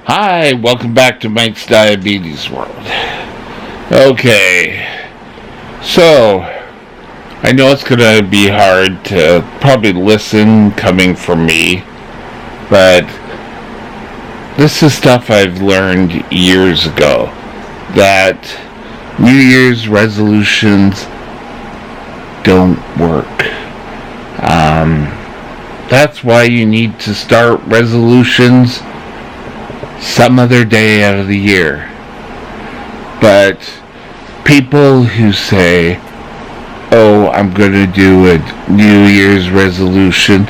Hi, welcome back to Mike's Diabetes World. Okay, so I know it's going to be hard to probably listen coming from me, but this is stuff I've learned years ago, that New Year's resolutions don't work. That's why you need to start resolutions some other day out of the year. But people who say, oh, I'm going to do a New Year's resolution,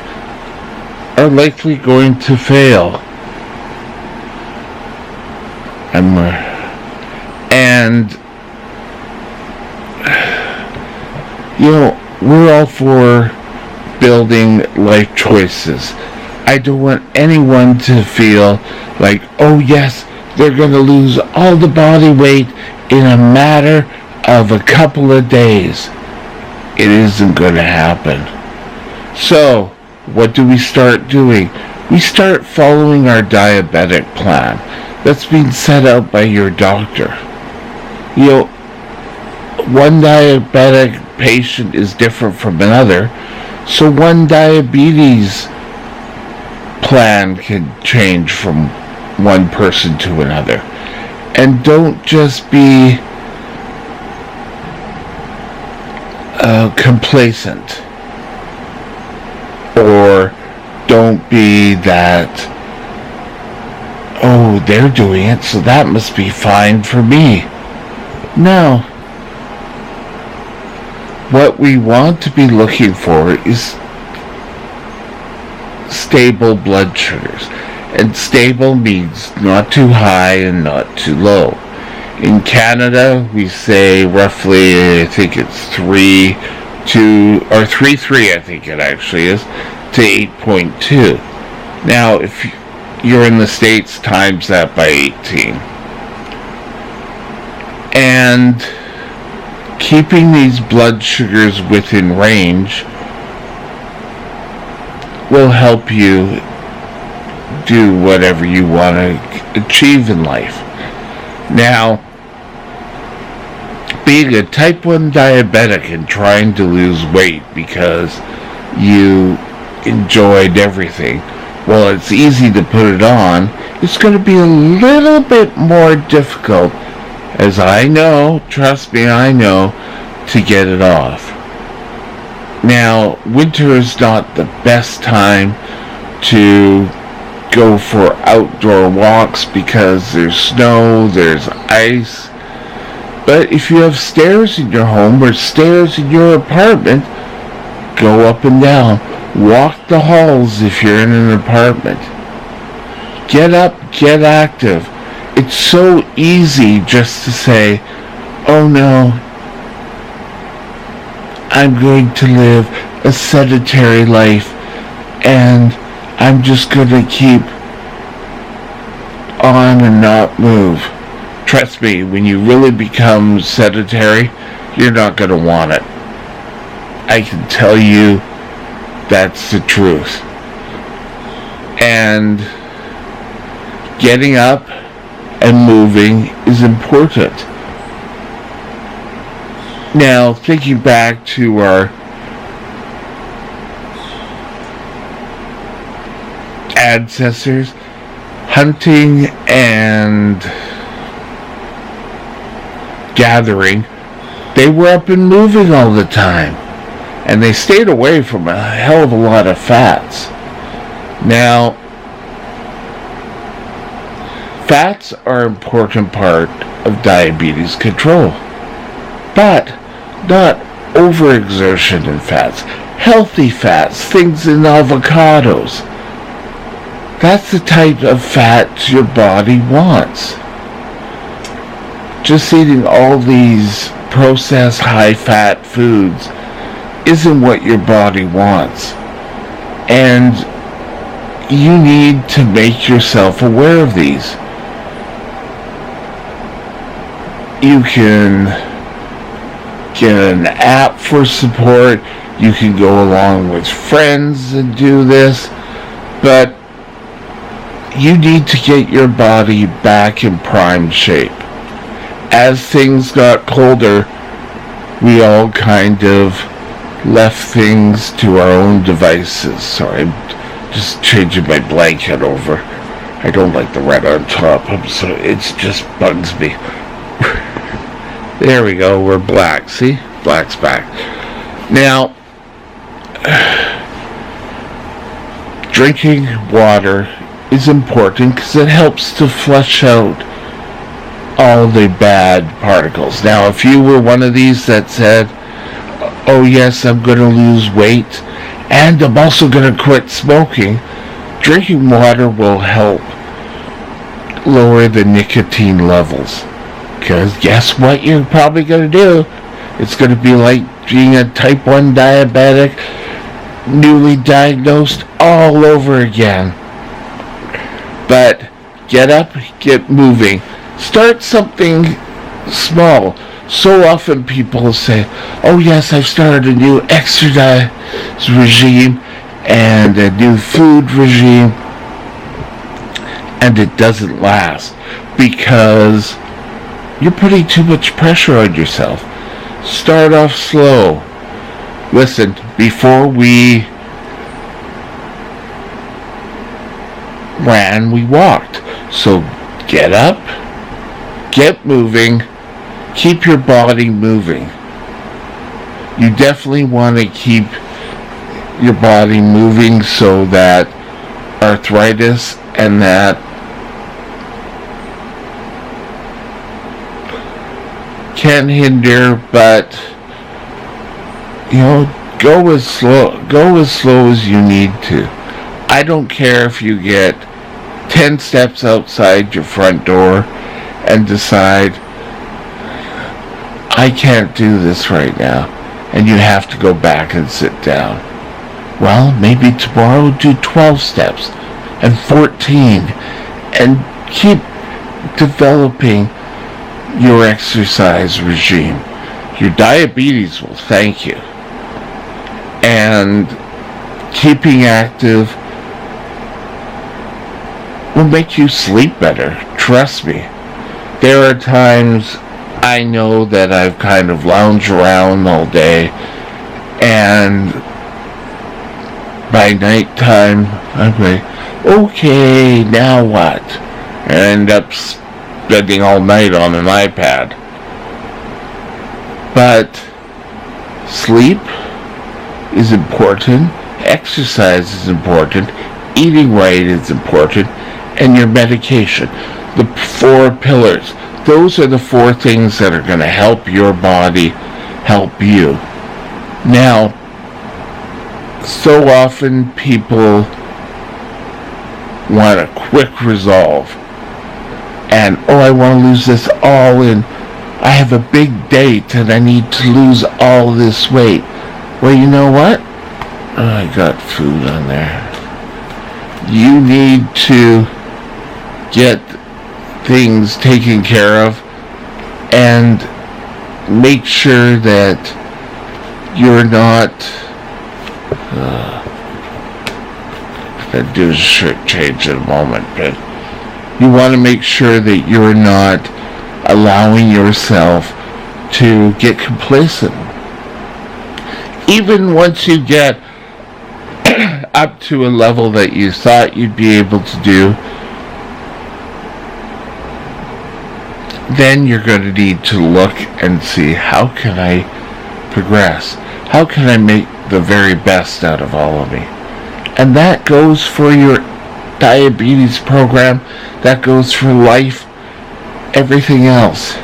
are likely going to fail. And we're all for building life choices. I don't want anyone to feel like, oh yes, they're going to lose all the body weight in a matter of a couple of days. It isn't going to happen. So, what do we start doing? We start following our diabetic plan that's been set out by your doctor. One diabetic patient is different from another, so one diabetes plan can change from one person to another. And don't just be complacent, or don't be that, oh, they're doing it, so that must be fine for me. No. What we want to be looking for is stable blood sugars. And stable means not too high and not too low. In Canada, we say roughly, I think it's 3.3, I think it actually is, to 8.2. Now, if you're in the States, times that by 18. And keeping these blood sugars within range will help you do whatever you want to achieve in life. Now, being a type 1 diabetic and trying to lose weight because you enjoyed everything, well, it's easy to put it on. It's going to be a little bit more difficult, as I know, trust me, I know, to get it off. Now, winter is not the best time to go for outdoor walks because there's snow, there's ice. But if you have stairs in your home or stairs in your apartment, go up and down. Walk the halls if you're in an apartment. Get up, get active. It's so easy just to say, oh no, I'm going to live a sedentary life and I'm just going to keep on and not move. Trust me, when you really become sedentary, you're not going to want it. I can tell you that's the truth. And getting up and moving is important. Now, thinking back to our ancestors, hunting and gathering, they were up and moving all the time. And they stayed away from a hell of a lot of fats. Now, fats are an important part of diabetes control, but not overexertion in fats. Healthy fats, things in avocados. That's the type of fat your body wants. Just eating all these processed high-fat foods isn't what your body wants. And you need to make yourself aware of these. You can get an app for support. You can go along with friends and do this. But you need to get your body back in prime shape. As things got colder, we all kind of left things to our own devices. Sorry, I'm just changing my blanket over. I don't like the red on top. So it just bugs me. There we go. We're black. See? Black's back. Now, drinking water is important because it helps to flush out all the bad particles. Now, if you were one of these that said, oh yes, I'm going to lose weight and I'm also going to quit smoking, drinking water will help lower the nicotine levels. Because guess what you're probably going to do? It's going to be like being a type 1 diabetic, newly diagnosed all over again. But get up, get moving. Start something small. So often people say, oh yes, I've started a new exercise regime and a new food regime, and it doesn't last because you're putting too much pressure on yourself. Start off slow. Listen, before we ran, we walked. So get up, get moving, keep your body moving. You definitely want to keep your body moving so that arthritis and that can hinder, but go as slow as you need to. I don't care if you get 10 steps outside your front door and decide, I can't do this right now, and you have to go back and sit down. Well, maybe tomorrow do 12 steps and 14 and keep developing your exercise regime. Your diabetes will thank you. And keeping active will make you sleep better. Trust me. There are times I know that I've kind of lounged around all day, and by nighttime I'm like, okay, now what? And I end up spending all night on an iPad. But sleep is important, exercise is important, eating right is important, and your medication. The 4 pillars. Those are the 4 things that are going to help your body help you. Now, so often people want a quick resolve. And, I want to lose this all in. I have a big date and I need to lose all this weight. Well, you know what? I got food on there. You need to get things taken care of and make sure that you're not that do a shirt change in a moment, but you want to make sure that you're not allowing yourself to get complacent. Even once you get up to a level that you thought you'd be able to do, then you're going to need to look and see, how can I progress? How can I make the very best out of all of me? And that goes for your diabetes program, that goes for life, everything else.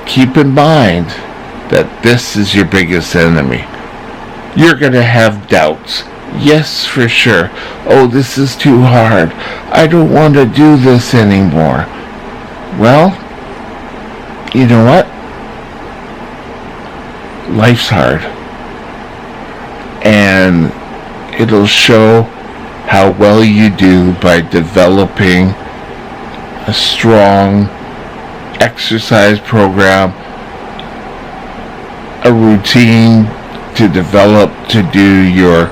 Keep in mind that this is your biggest enemy. You're going to have doubts. Yes, for sure. Oh, this is too hard. I don't want to do this anymore. Well, you know what? Life's hard. And it'll show how well you do by developing a strong exercise program, a routine to develop to do your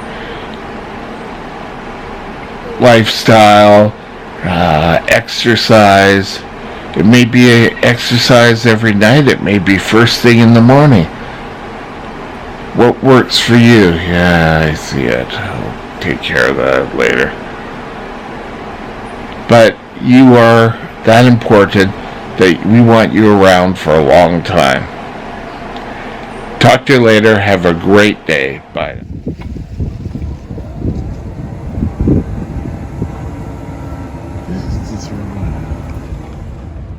lifestyle, exercise. It may be an exercise every night. It may be first thing in the morning. What works for you? Yeah, I see it. I'll take care of that later. But you are that important that we want you around for a long time. Talk to you later. Have a great day. Bye.